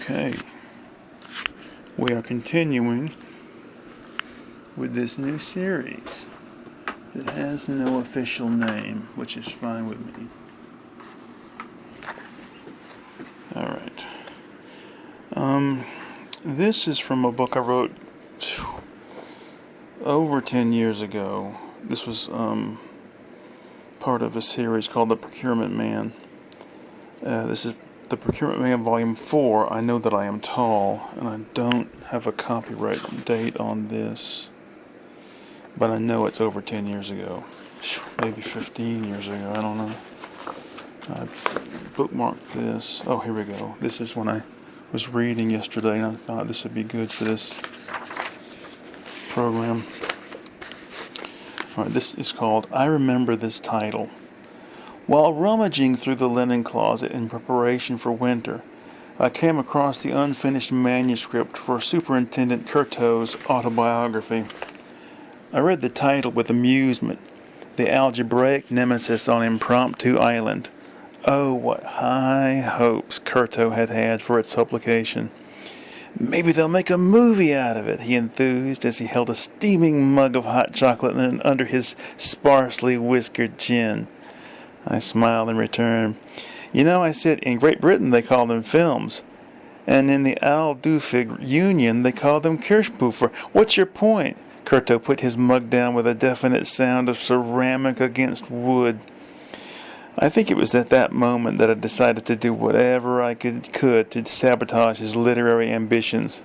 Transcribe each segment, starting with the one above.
Okay, we are continuing with this new series that has no official name, which is fine with me. Alright. This is from a book I wrote over 10 years ago. This was part of a series called The Procurement Man. This is The Procurement Man Volume 4, I Know That I Am Tall, and I don't have a copyright date on this, but I know it's over 10 years ago. Maybe 15 years ago, I don't know. I bookmarked this. Oh, here we go. This is when I was reading yesterday, and I thought this would be good for this program. Alright, this is called I Remember This Title. While rummaging through the linen closet in preparation for winter, I came across the unfinished manuscript for Superintendent Curto's autobiography. I read the title with amusement, The Algebraic Nemesis on Impromptu Island. Oh, what high hopes Curto had had for its publication. Maybe they'll make a movie out of it, he enthused as he held a steaming mug of hot chocolate under his sparsely whiskered chin. I smiled in return. You know, I said, in Great Britain they call them films, and in the Al-Dufig Union they call them Kirschpuffer. What's your point? Curto put his mug down with a definite sound of ceramic against wood. I think it was at that moment that I decided to do whatever I could to sabotage his literary ambitions.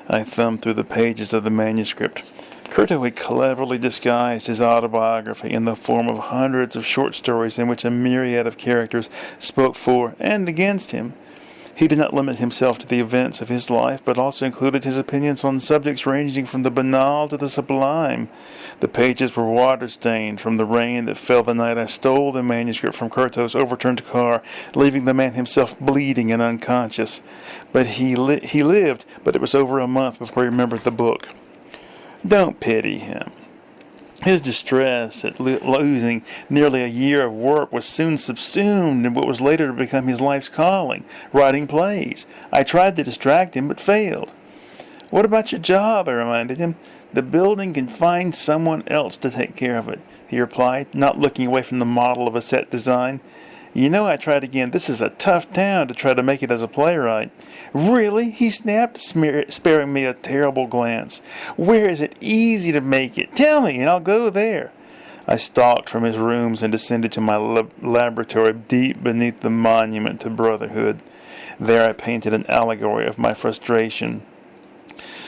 I thumbed through the pages of the manuscript. Curto had cleverly disguised his autobiography in the form of hundreds of short stories in which a myriad of characters spoke for and against him. He did not limit himself to the events of his life, but also included his opinions on subjects ranging from the banal to the sublime. The pages were water-stained from the rain that fell the night I stole the manuscript from Curto's overturned car, leaving the man himself bleeding and unconscious. But he lived, but it was over a month before he remembered the book. Don't pity him. His distress at losing nearly a year of work was soon subsumed in what was later to become his life's calling, writing plays. I tried to distract him, but failed. What about your job? I reminded him. The building can find someone else to take care of it, he replied, not looking away from the model of a set design. You know, I tried again. This is a tough town to try to make it as a playwright. Really? He snapped, sparing me a terrible glance. Where is it easy to make it? Tell me, and I'll go there. I stalked from his rooms and descended to my laboratory deep beneath the monument to brotherhood. There I painted an allegory of my frustration.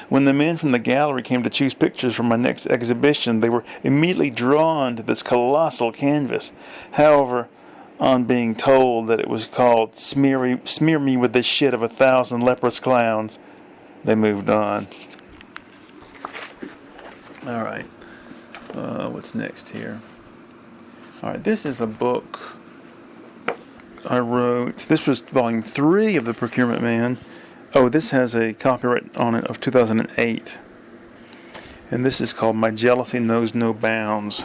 When the men from the gallery came to choose pictures for my next exhibition, they were immediately drawn to this colossal canvas. However, on being told that it was called Smear Me with the Shit of 1,000 Leprous Clowns, they moved on. Alright, what's next here? Alright, this is a book I wrote. This was volume 3 of The Procurement Man. Oh, this has a copyright on it of 2008. And this is called My Jealousy Knows No Bounds.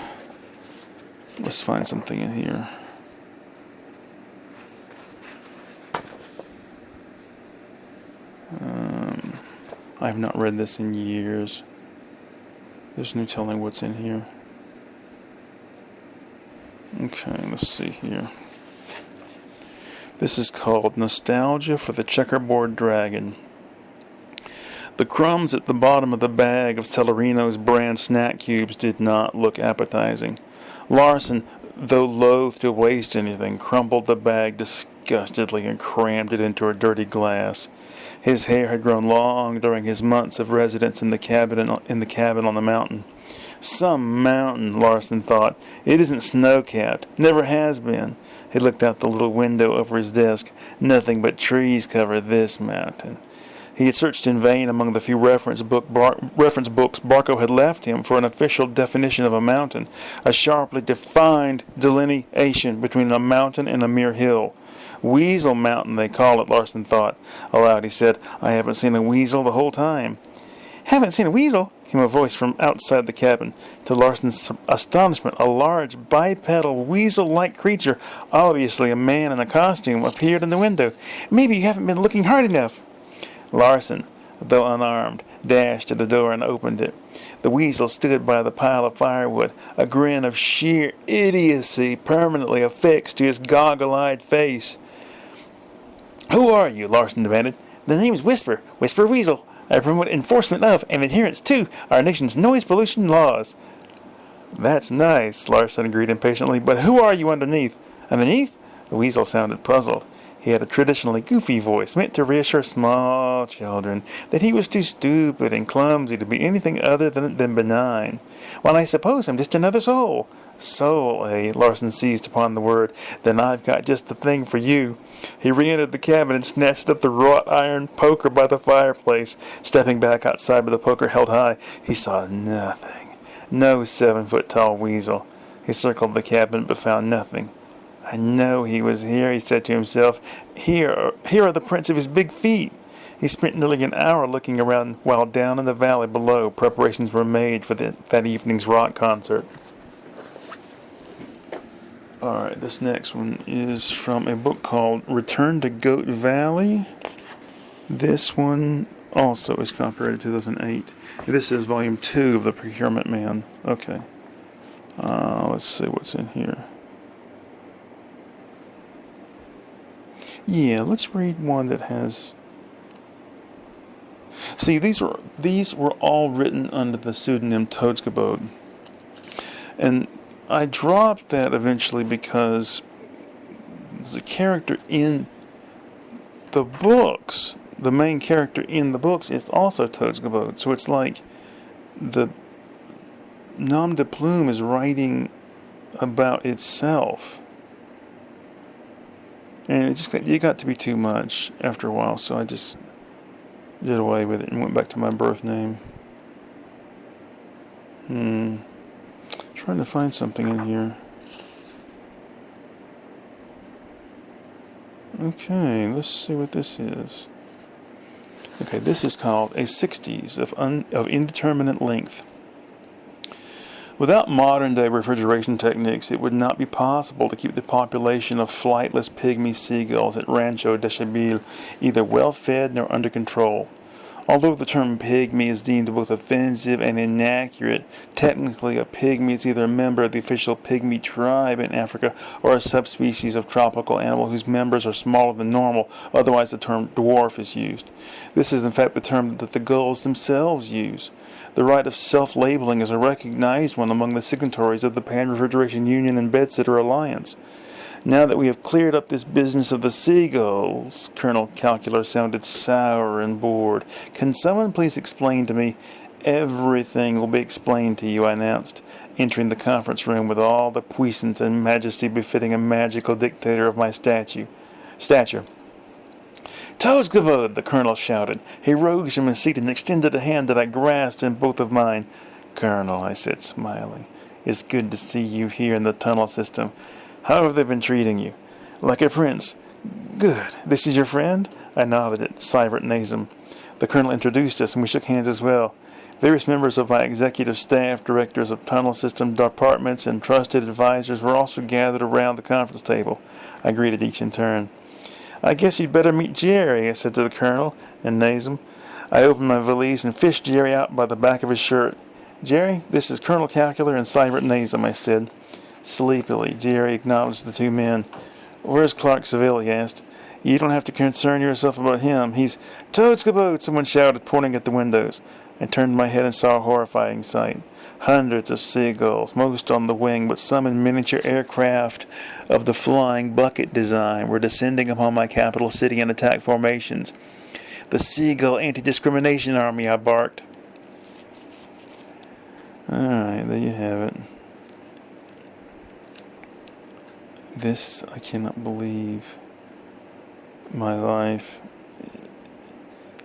Let's find something in here. I have not read this in years. There's no telling what's in here. Okay, let's see here. This is called Nostalgia for the Checkerboard Dragon. The crumbs at the bottom of the bag of Celerino's brand snack cubes did not look appetizing. Larson, though loath to waste anything, crumpled the bag disgustedly and crammed it into a dirty glass. His hair had grown long during his months of residence in the cabin on the mountain. Some mountain, Larson thought. It isn't snow-capped. Never has been. He looked out the little window over his desk. Nothing but trees cover this mountain. He had searched in vain among the few reference books Barco had left him for an official definition of a mountain, a sharply defined delineation between a mountain and a mere hill. Weasel Mountain, they call it, Larson thought. Aloud he said, I haven't seen a weasel the whole time. Haven't seen a weasel, came a voice from outside the cabin. To Larson's astonishment, a large, bipedal, weasel-like creature, obviously a man in a costume, appeared in the window. Maybe you haven't been looking hard enough. Larson, though unarmed, dashed to the door and opened it. The weasel stood by the pile of firewood, a grin of sheer idiocy permanently affixed to his goggle-eyed face. "Who are you?" Larson demanded. "The name's Whisper Weasel. I promote enforcement of and adherence to our nation's noise pollution laws." "That's nice," Larson agreed impatiently, "but who are you underneath?" "Underneath?" The weasel sounded puzzled. He had a traditionally goofy voice, meant to reassure small children that he was too stupid and clumsy to be anything other than benign. "Well, I suppose I'm just another soul." "Soul, eh?" Larson seized upon the word. "Then I've got just the thing for you." He re-entered the cabin and snatched up the wrought iron poker by the fireplace. Stepping back outside with the poker held high, he saw nothing. No 7-foot-tall weasel. He circled the cabin but found nothing. "I know he was here," he said to himself. Here are the prints of his big feet." He spent nearly an hour looking around while down in the valley below preparations were made for that evening's rock concert. Alright, this next one is from a book called Return to Goat Valley. This one also is copyrighted 2008. This is volume 2 of The Procurement Man. Okay. Let's see what's in here. Yeah, let's read one that has... See, these were all written under the pseudonym Toadsgebode. And I dropped that eventually because the character in the books, the main character in the books, is also Toadsgebode. So it's like the Nom de Plume is writing about itself. And it got to be too much after a while, so I just did away with it and went back to my birth name. Trying to find something in here. Okay, let's see what this is. Okay, this is called A 60s of Indeterminate Length. Without modern-day refrigeration techniques, it would not be possible to keep the population of flightless pygmy seagulls at Rancho de Chabille either well-fed nor under control. Although the term pygmy is deemed both offensive and inaccurate, technically a pygmy is either a member of the official pygmy tribe in Africa or a subspecies of tropical animal whose members are smaller than normal, otherwise the term dwarf is used. This is in fact the term that the gulls themselves use. The right of self-labeling is a recognized one among the signatories of the Pan-Refrigeration Union and Bedsitter Alliance. Now that we have cleared up this business of the seagulls, Colonel Calcular sounded sour and bored. Can someone please explain to me? Everything will be explained to you, I announced, entering the conference room with all the puissance and majesty befitting a magical dictator of my stature. "Toadsgebode!" the colonel shouted. He rose from his seat and extended a hand that I grasped in both of mine. "Colonel," I said, smiling, "it's good to see you here in the tunnel system. How have they been treating you?" "Like a prince." "Good. This is your friend?" I nodded at Sivert Nazem. The colonel introduced us, and we shook hands as well. Various members of my executive staff, directors of tunnel system departments, and trusted advisors were also gathered around the conference table. I greeted each in turn. "I guess you'd better meet Jerry," I said to the colonel and Nazem. I opened my valise and fished Jerry out by the back of his shirt. "Jerry, this is Colonel Calcular and Sivert Nazem," I said. Sleepily, Jerry acknowledged the two men. "Where's Clark Seville?" he asked. "You don't have to concern yourself about him. He's—" "Toadsgebode!" someone shouted, pointing at the windows. I turned my head and saw a horrifying sight. Hundreds of seagulls, most on the wing, but some in miniature aircraft of the flying bucket design, were descending upon my capital city in attack formations. "The Seagull Anti-Discrimination Army," I barked. Alright, there you have it. This, I cannot believe. My life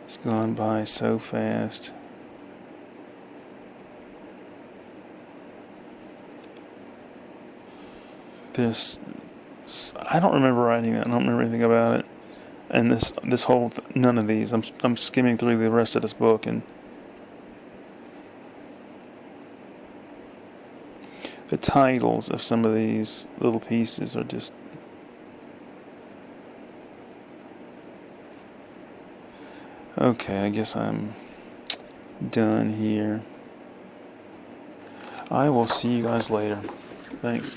has gone by so fast. I don't remember writing that. I don't remember anything about it. And none of these. I'm skimming through the rest of this book, and The titles of some of these little pieces are just... Okay, I guess I'm done here. I will see you guys later. Thanks.